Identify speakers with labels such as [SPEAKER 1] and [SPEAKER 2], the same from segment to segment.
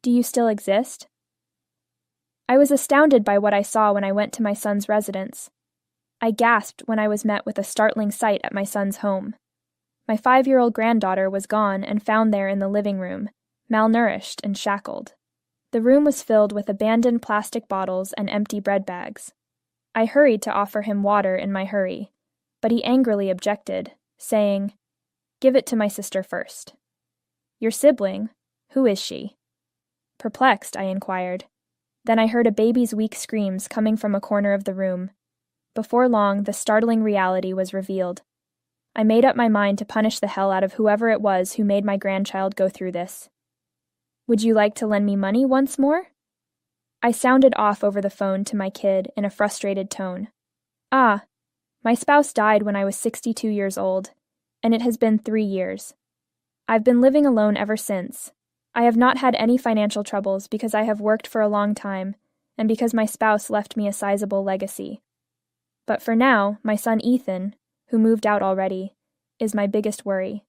[SPEAKER 1] Do you still exist?" I was astounded by what I saw when I went to my son's residence. I gasped when I was met with a startling sight at my son's home. My 5-year-old granddaughter was gone and found there in the living room, malnourished and shackled. The room was filled with abandoned plastic bottles and empty bread bags. I hurried to offer him water in my hurry, but he angrily objected, saying, "Give it to my sister first." "Your sibling? Who is she?" Perplexed, I inquired. Then I heard a baby's weak screams coming from a corner of the room. Before long, the startling reality was revealed. I made up my mind to punish the hell out of whoever it was who made my grandchild go through this. "Would you like to lend me money once more?" I sounded off over the phone to my kid in a frustrated tone. "Ah, my spouse died when I was 62 years old, and it has been 3 years. I've been living alone ever since. I have not had any financial troubles because I have worked for a long time, and because my spouse left me a sizable legacy. But for now, my son Ethan, who moved out already, is my biggest worry.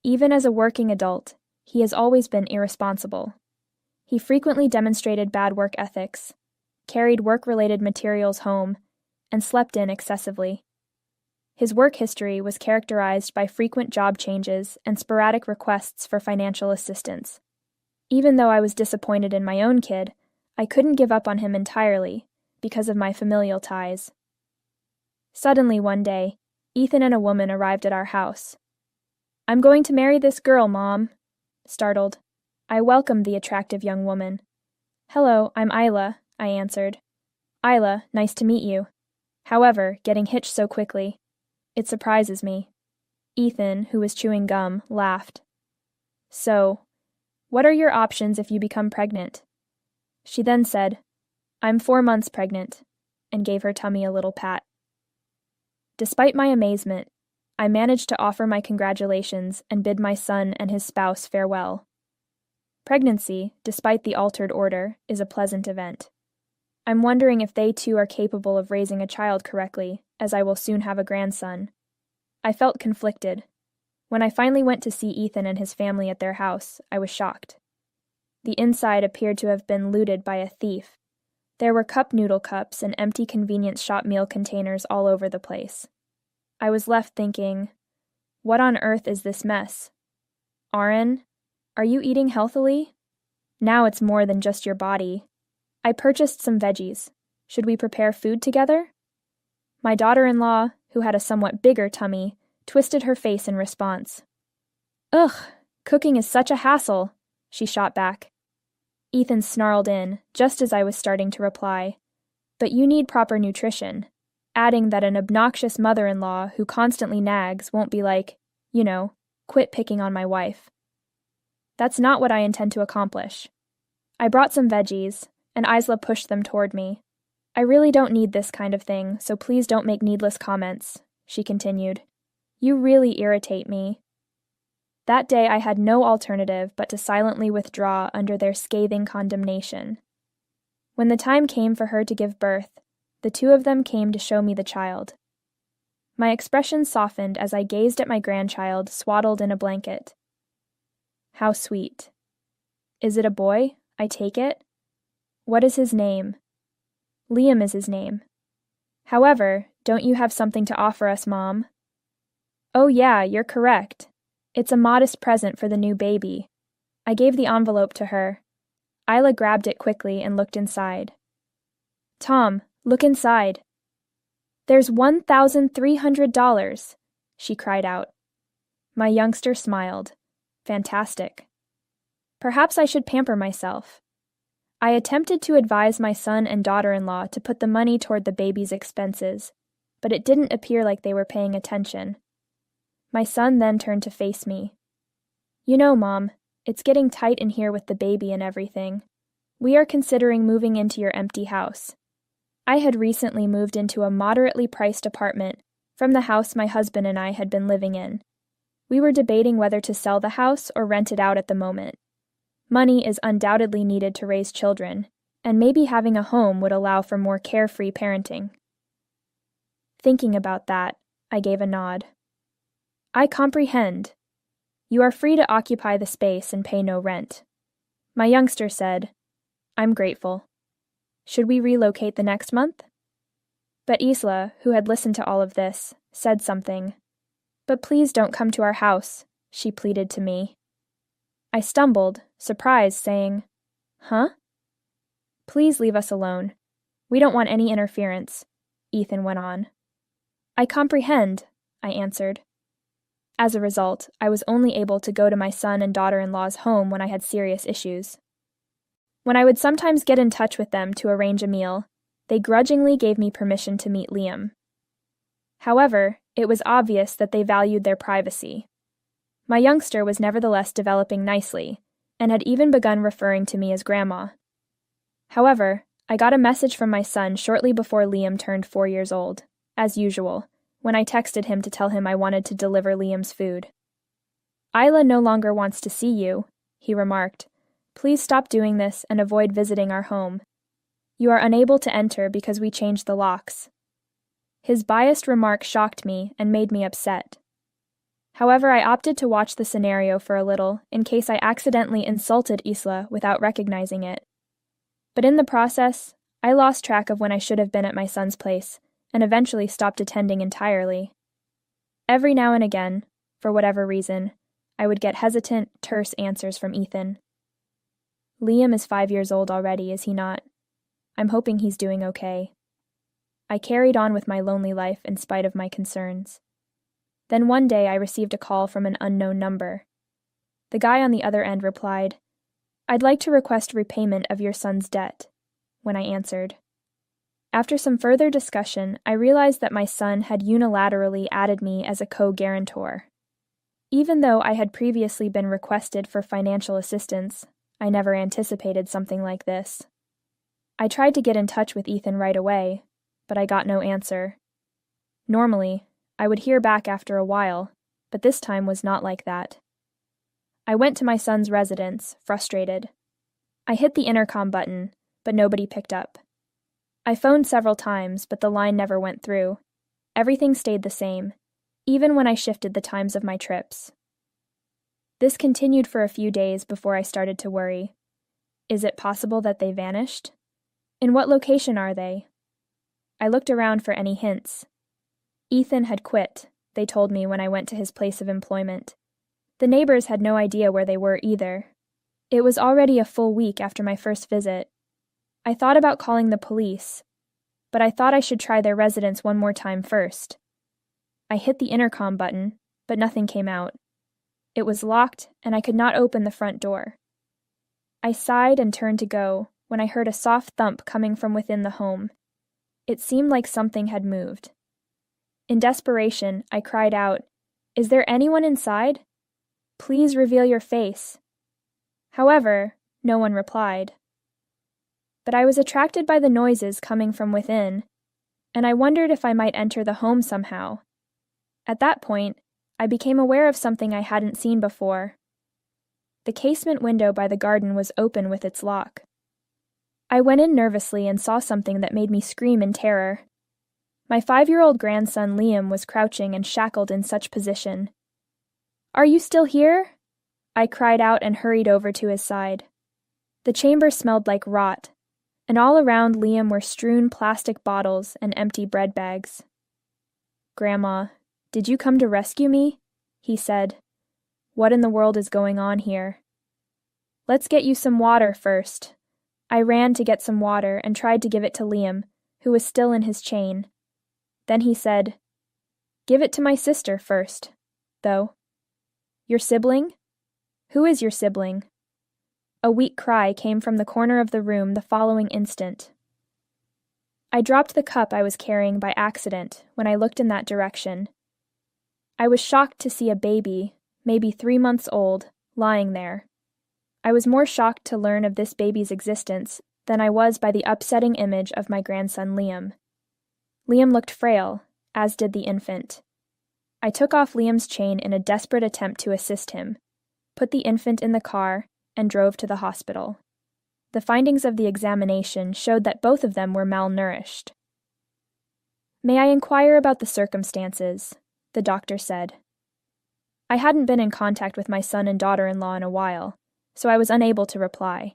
[SPEAKER 1] Even as a working adult, he has always been irresponsible. He frequently demonstrated bad work ethics, carried work-related materials home, and slept in excessively. His work history was characterized by frequent job changes and sporadic requests for financial assistance. Even though I was disappointed in my own kid, I couldn't give up on him entirely because of my familial ties. Suddenly one day, Ethan and a woman arrived at our house. "I'm going to marry this girl, Mom." Startled, I welcomed the attractive young woman. "Hello, I'm Isla," I answered. "Isla, nice to meet you." However, getting hitched so quickly, it surprises me. Ethan, who was chewing gum, laughed. "So, what are your options if you become pregnant?" She then said, "I'm 4 months pregnant," and gave her tummy a little pat. Despite my amazement, I managed to offer my congratulations and bid my son and his spouse farewell. Pregnancy, despite the altered order, is a pleasant event. I'm wondering if they too are capable of raising a child correctly, as I will soon have a grandson. I felt conflicted. When I finally went to see Ethan and his family at their house, I was shocked. The inside appeared to have been looted by a thief. There were cup noodle cups and empty convenience shop meal containers all over the place. I was left thinking, what on earth is this mess? Aaron, are you eating healthily? Now it's more than just your body. I purchased some veggies. Should we prepare food together? My daughter-in-law, who had a somewhat bigger tummy, twisted her face in response. "Ugh, cooking is such a hassle," she shot back. Ethan snarled in, just as I was starting to reply, "But you need proper nutrition," adding that an obnoxious mother-in-law who constantly nags won't be like, quit picking on my wife. That's not what I intend to accomplish. I brought some veggies, and Isla pushed them toward me. "I really don't need this kind of thing, so please don't make needless comments," she continued. "You really irritate me." That day I had no alternative but to silently withdraw under their scathing condemnation. When the time came for her to give birth, the two of them came to show me the child. My expression softened as I gazed at my grandchild swaddled in a blanket. How sweet. Is it a boy? I take it? What is his name? Liam is his name. However, don't you have something to offer us, Mom? Oh yeah, you're correct. It's a modest present for the new baby. I gave the envelope to her. Isla grabbed it quickly and looked inside. Tom, look inside. There's $1,300, she cried out. My youngster smiled. Fantastic. Perhaps I should pamper myself. I attempted to advise my son and daughter-in-law to put the money toward the baby's expenses, but it didn't appear like they were paying attention. My son then turned to face me. You know, Mom, it's getting tight in here with the baby and everything. We are considering moving into your empty house. I had recently moved into a moderately priced apartment from the house my husband and I had been living in. We were debating whether to sell the house or rent it out at the moment. Money is undoubtedly needed to raise children, and maybe having a home would allow for more carefree parenting. Thinking about that, I gave a nod. I comprehend. You are free to occupy the space and pay no rent. My youngster said, "I'm grateful. Should we relocate the next month?" But Isla, who had listened to all of this, said something. "But please don't come to our house," she pleaded to me. I stumbled, surprised, saying, "Huh?" "Please leave us alone. We don't want any interference," Ethan went on. "I comprehend," I answered. As a result, I was only able to go to my son and daughter-in-law's home when I had serious issues. When I would sometimes get in touch with them to arrange a meal, they grudgingly gave me permission to meet Liam. However, it was obvious that they valued their privacy. My youngster was nevertheless developing nicely, and had even begun referring to me as Grandma. However, I got a message from my son shortly before Liam turned 4 years old, as usual, when I texted him to tell him I wanted to deliver Liam's food. "Isla no longer wants to see you," he remarked. "Please stop doing this and avoid visiting our home. You are unable to enter because we changed the locks." His biased remark shocked me and made me upset. However, I opted to watch the scenario for a little in case I accidentally insulted Isla without recognizing it. But in the process, I lost track of when I should have been at my son's place and eventually stopped attending entirely. Every now and again, for whatever reason, I would get hesitant, terse answers from Ethan. "Liam is 5 years old already, is he not? I'm hoping he's doing okay." I carried on with my lonely life in spite of my concerns. Then one day I received a call from an unknown number. The guy on the other end replied, "I'd like to request repayment of your son's debt," when I answered. After some further discussion, I realized that my son had unilaterally added me as a co-guarantor. Even though I had previously been requested for financial assistance, I never anticipated something like this. I tried to get in touch with Ethan right away, but I got no answer. Normally, I would hear back after a while, but this time was not like that. I went to my son's residence, frustrated. I hit the intercom button, but nobody picked up. I phoned several times, but the line never went through. Everything stayed the same, even when I shifted the times of my trips. This continued for a few days before I started to worry. Is it possible that they vanished? In what location are they? I looked around for any hints. Ethan had quit, they told me when I went to his place of employment. The neighbors had no idea where they were either. It was already a full week after my first visit. I thought about calling the police, but I thought I should try their residence one more time first. I hit the intercom button, but nothing came out. It was locked, and I could not open the front door. I sighed and turned to go when I heard a soft thump coming from within the home. It seemed like something had moved. In desperation, I cried out, "Is there anyone inside? Please reveal your face." However, no one replied. But I was attracted by the noises coming from within, and I wondered if I might enter the home somehow. At that point, I became aware of something I hadn't seen before. The casement window by the garden was open with its lock. I went in nervously and saw something that made me scream in terror. My 5-year-old grandson Liam was crouching and shackled in such position. "Are you still here?" I cried out and hurried over to his side. The chamber smelled like rot, and all around Liam were strewn plastic bottles and empty bread bags. "Grandma, did you come to rescue me?" he said. "What in the world is going on here?" "Let's get you some water first." I ran to get some water and tried to give it to Liam, who was still in his chain. Then he said, "Give it to my sister first, though." "Your sibling? Who is your sibling?" A weak cry came from the corner of the room the following instant. I dropped the cup I was carrying by accident when I looked in that direction. I was shocked to see a baby, maybe 3 months old, lying there. I was more shocked to learn of this baby's existence than I was by the upsetting image of my grandson Liam. Liam looked frail, as did the infant. I took off Liam's chain in a desperate attempt to assist him, put the infant in the car, and drove to the hospital. The findings of the examination showed that both of them were malnourished. "May I inquire about the circumstances?" the doctor said. I hadn't been in contact with my son and daughter-in-law in a while, so I was unable to reply.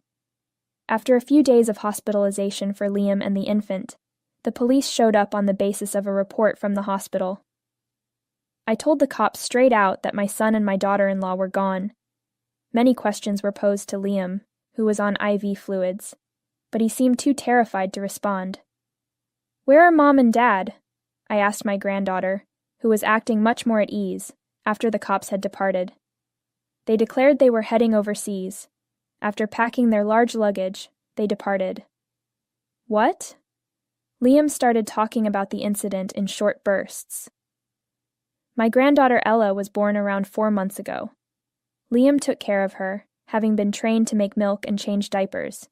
[SPEAKER 1] After a few days of hospitalization for Liam and the infant, the police showed up on the basis of a report from the hospital. I told the cops straight out that my son and my daughter-in-law were gone. Many questions were posed to Liam, who was on IV fluids, but he seemed too terrified to respond. "Where are Mom and Dad?" I asked my granddaughter, who was acting much more at ease after the cops had departed. They declared they were heading overseas. After packing their large luggage, they departed. What? Liam started talking about the incident in short bursts. My granddaughter Ella was born around 4 months ago. Liam took care of her, having been trained to make milk and change diapers.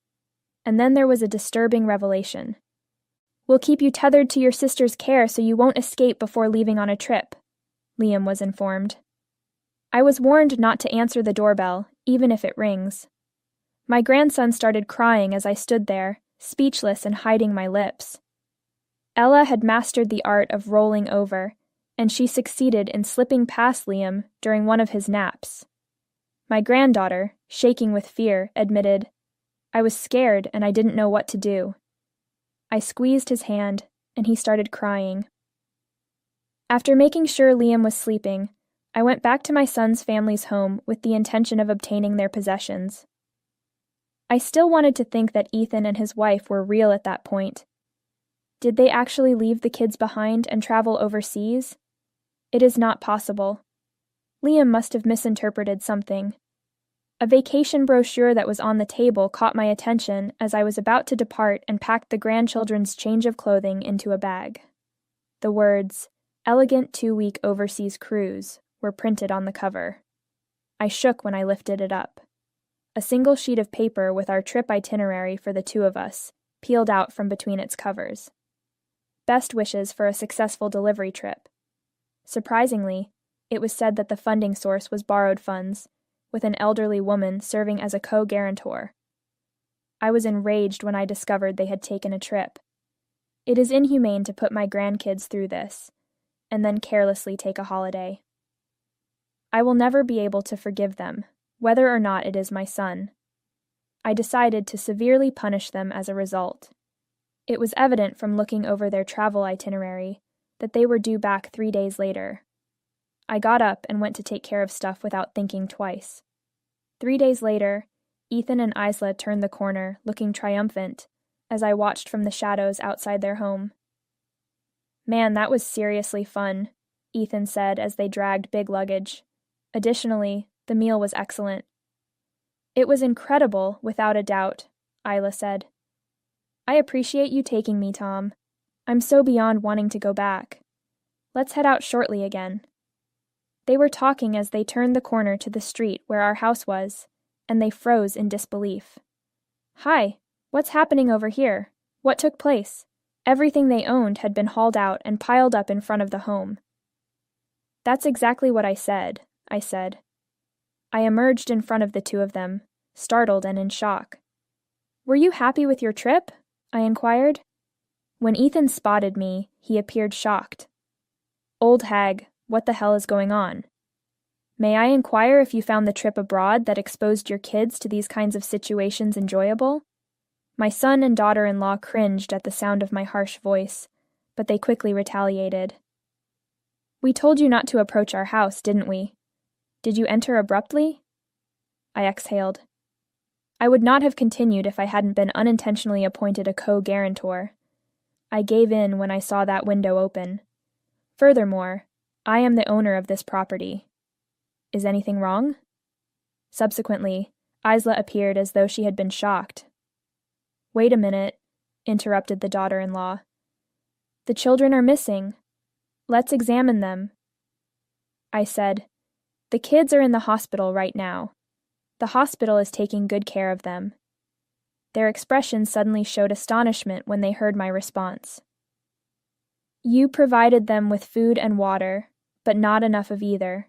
[SPEAKER 1] And then there was a disturbing revelation. "We'll keep you tethered to your sister's care so you won't escape before leaving on a trip," Liam was informed. I was warned not to answer the doorbell, even if it rings. My grandson started crying as I stood there, speechless and hiding my lips. Ella had mastered the art of rolling over, and she succeeded in slipping past Liam during one of his naps. My granddaughter, shaking with fear, admitted, "I was scared and I didn't know what to do." I squeezed his hand, and he started crying. After making sure Liam was sleeping, I went back to my son's family's home with the intention of obtaining their possessions. I still wanted to think that Ethan and his wife were real at that point. Did they actually leave the kids behind and travel overseas? It is not possible. Liam must have misinterpreted something. A vacation brochure that was on the table caught my attention as I was about to depart and packed the grandchildren's change of clothing into a bag. The words, "Elegant 2-week overseas cruise," were printed on the cover. I shook when I lifted it up. A single sheet of paper with our trip itinerary for the two of us peeled out from between its covers. Best wishes for a successful delivery trip. Surprisingly, it was said that the funding source was borrowed funds, with an elderly woman serving as a co-guarantor. I was enraged when I discovered they had taken a trip. It is inhumane to put my grandkids through this, and then carelessly take a holiday. I will never be able to forgive them, whether or not it is my son. I decided to severely punish them as a result. It was evident from looking over their travel itinerary that they were due back 3 days later. I got up and went to take care of stuff without thinking twice. 3 days later, Ethan and Isla turned the corner, looking triumphant, as I watched from the shadows outside their home. "Man, that was seriously fun," Ethan said as they dragged big luggage. Additionally, the meal was excellent. "It was incredible, without a doubt," Isla said. "I appreciate you taking me, Tom. I'm so beyond wanting to go back. Let's head out shortly again." They were talking as they turned the corner to the street where our house was, and they froze in disbelief. "Hi, what's happening over here? What took place?" Everything they owned had been hauled out and piled up in front of the home. "That's exactly what I said," I said. I emerged in front of the two of them, startled and in shock. "Were you happy with your trip?" I inquired. When Ethan spotted me, he appeared shocked. "Old hag, what the hell is going on? May I inquire if you found the trip abroad that exposed your kids to these kinds of situations enjoyable?" My son and daughter-in-law cringed at the sound of my harsh voice, but they quickly retaliated. "We told you not to approach our house, didn't we? Did you enter abruptly?" I exhaled. I would not have continued if I hadn't been unintentionally appointed a co-guarantor. I gave in when I saw that window open. Furthermore, I am the owner of this property. Is anything wrong? Subsequently, Isla appeared as though she had been shocked. "Wait a minute," interrupted the daughter-in-law. "The children are missing. Let's examine them." I said, "The kids are in the hospital right now. The hospital is taking good care of them." Their expressions suddenly showed astonishment when they heard my response. "You provided them with food and water, but not enough of either."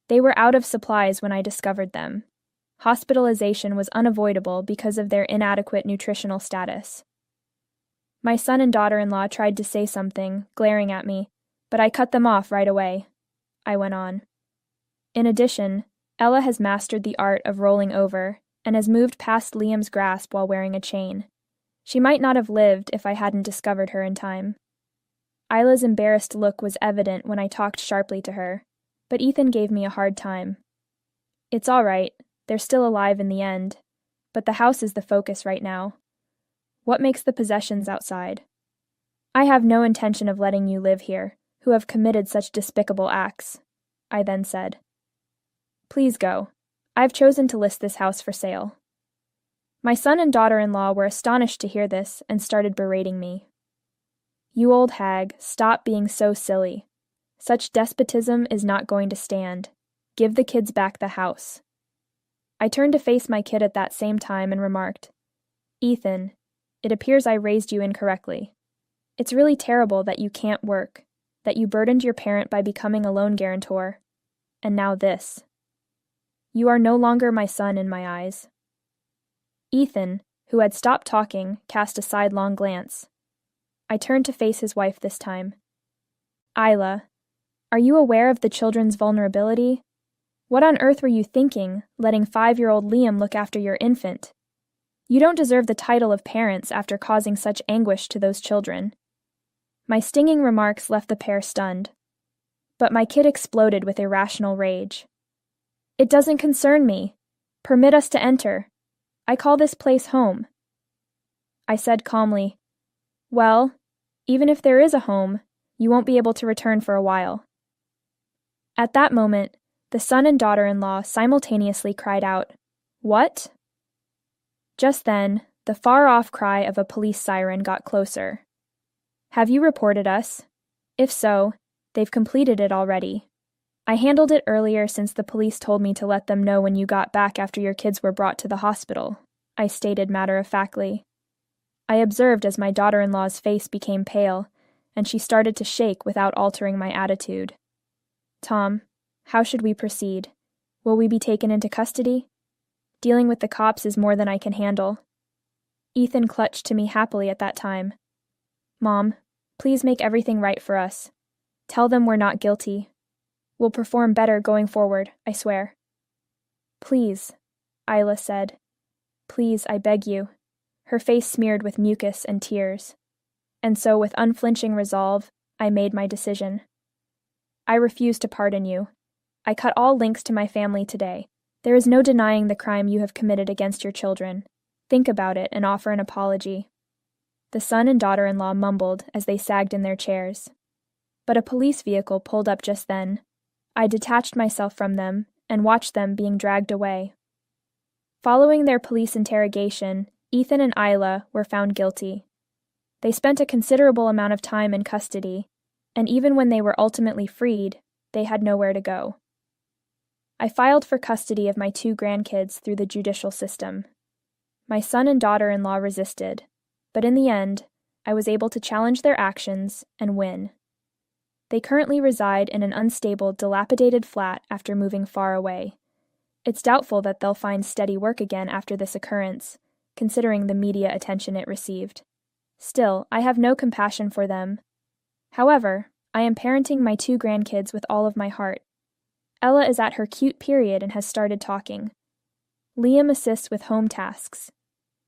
[SPEAKER 1] They were out of supplies when I discovered them. Hospitalization was unavoidable because of their inadequate nutritional status. My son and daughter-in-law tried to say something, glaring at me, but I cut them off right away. I went on. "In addition, Ella has mastered the art of rolling over and has moved past Liam's grasp while wearing a chain. She might not have lived if I hadn't discovered her in time. Isla's embarrassed look was evident when I talked sharply to her, but Ethan gave me a hard time. It's all right, they're still alive in the end, but the house is the focus right now. What makes the possessions outside? I have no intention of letting you live here, who have committed such despicable acts, I then said. Please go. I've chosen to list this house for sale. My son and daughter-in-law were astonished to hear this and started berating me. You old hag, stop being so silly. Such despotism is not going to stand. Give the kids back the house. I turned to face my kid at that same time and remarked, Ethan, it appears I raised you incorrectly. It's really terrible that you can't work, that you burdened your parent by becoming a loan guarantor, and now this. You are no longer my son in my eyes. Ethan, who had stopped talking, cast a sidelong glance. I turned to face his wife this time. Isla, are you aware of the children's vulnerability? What on earth were you thinking, letting 5-year-old Liam look after your infant? You don't deserve the title of parents after causing such anguish to those children. My stinging remarks left the pair stunned, but my kid exploded with irrational rage. It doesn't concern me. Permit us to enter. I call this place home. I said calmly, well, even if there is a home, you won't be able to return for a while. At that moment, the son and daughter-in-law simultaneously cried out, What? Just then, the far-off cry of a police siren got closer. Have you reported us? If so, they've completed it already. I handled it earlier since the police told me to let them know when you got back after your kids were brought to the hospital, I stated matter-of-factly. I observed as my daughter-in-law's face became pale, and she started to shake without altering my attitude. Tom, how should we proceed? Will we be taken into custody? Dealing with the cops is more than I can handle. Ethan clutched to me happily at that time. Mom, please make everything right for us. Tell them we're not guilty. We'll perform better going forward, I swear. Please, Isla said. Please, I beg you. Her face smeared with mucus and tears. And so, with unflinching resolve, I made my decision. I refuse to pardon you. I cut all links to my family today. There is no denying the crime you have committed against your children. Think about it and offer an apology. The son and daughter-in-law mumbled as they sagged in their chairs. But a police vehicle pulled up just then. I detached myself from them and watched them being dragged away. Following their police interrogation, Ethan and Isla were found guilty. They spent a considerable amount of time in custody, and even when they were ultimately freed, they had nowhere to go. I filed for custody of my 2 grandkids through the judicial system. My son and daughter-in-law resisted, but in the end, I was able to challenge their actions and win. They currently reside in an unstable, dilapidated flat after moving far away. It's doubtful that they'll find steady work again after this occurrence, considering the media attention it received. Still, I have no compassion for them. However, I am parenting my 2 grandkids with all of my heart. Ella is at her cute period and has started talking. Liam assists with home tasks.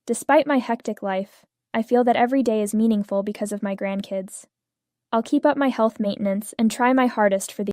[SPEAKER 1] Despite my hectic life, I feel that every day is meaningful because of my grandkids. I'll keep up my health maintenance and try my hardest for the